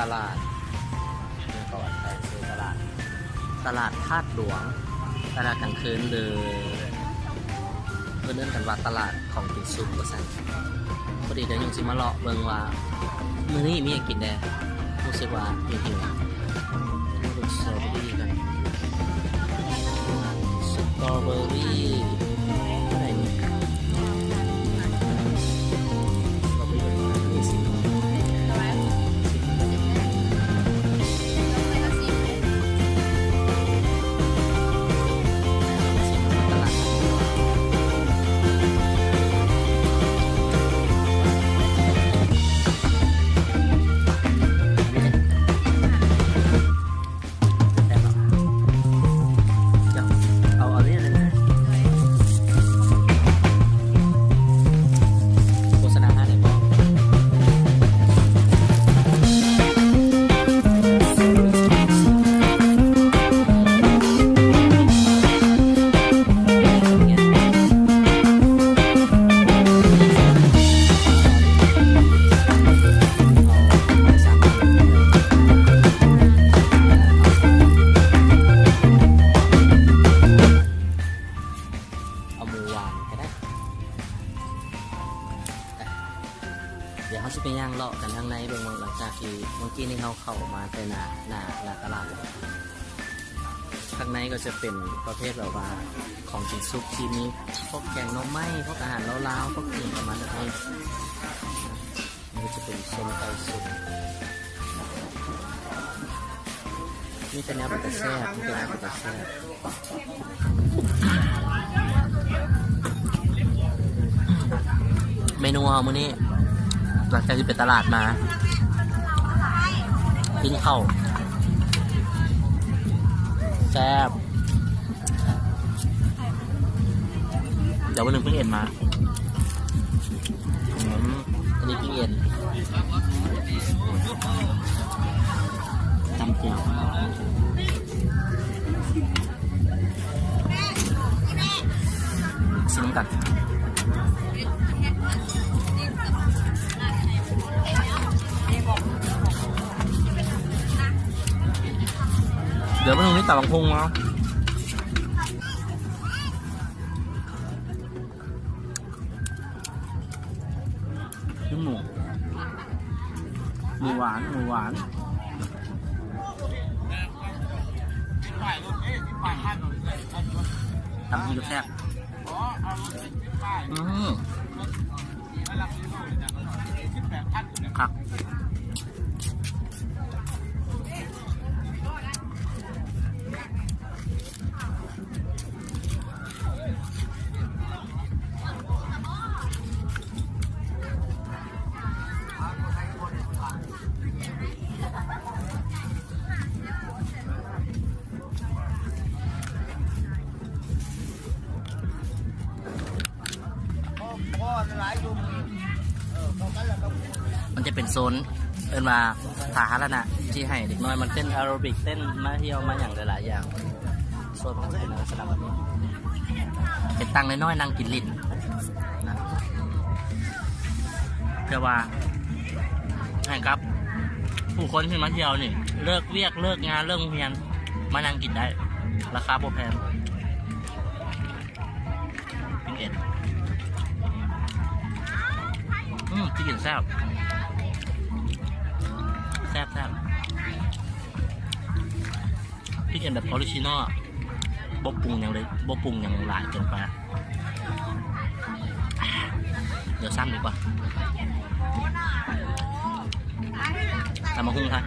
ตลาดก่อนไปซื้อตลาดธาตุหลวงตลาดกลางคืนเลยเพื่อนเล่นกันว่าตลาดของกินซุปก็สั่งพอดีเดี๋ยวยังสิมาเลาะเบิ่งว่ามื้อนี้มีอะไรกินแน่รู้สึกว่าหิวดูสตรอเบอรี่กันสตรอเบอรี่อะไรนี่เราไปดูนี่สิเดี๋ยวเขาจะไปย่างเลาะกันข้างในเบื้องหลังจากที่เมื่อกี้นี่เขาเข้ามาในหน้าตลาดแล้วข้างในก็จะเป็นประเภทแบบว่าของกินซุปที่มีพวกแกงหน่อไม้พวกอาหารลาวๆพวกอื่นประมาณนี้มันก็จะเป็นเส้นไก่ซุปนี่เป็นแนวปัตตาแซ่บนี่เป็นแนวปัตตาแซ่บเมนูเอามื้อนี้หลังจากที่ไปตลาดมากินข้าวแซ่บเดี๋ยววันหนึ่งเพิ่งเอ็นมาอันนี้เพิ่งเอ็นตำเจียวซิมกันเดี๋ยวไปตรงนี้ตับบางพุงเนาะขึ้นหมูหวานทำให้ดูแซ่บครับมันจะเป็นโซนเอิ้นว่าสาธารณะที่ให้เด็กน้อยมันเต้นแอโรบิกเต้นมาเที่ยวมาอย่างหลายๆอย่างโซนมันจะเป็นลักษณะแบบนี้เป็นตังน้อยๆนั่งกินลิ้นนะเพื่อว่าให้ครับผู้คนที่มาเที่ยวนี่เลิกเวียกเลิกงานเลิกเรียนมานั่งกินได้ราคาโปรแพงเป็นเอ็ดที่กินแซ่บพี่เอ็นแบบออริจินอลบ่ปรุงอย่างเลยบ่ปรุงอย่างหลายเกินไปเดี๋ยวซ้ำดีกว่าตามมาหุ้งค่ะ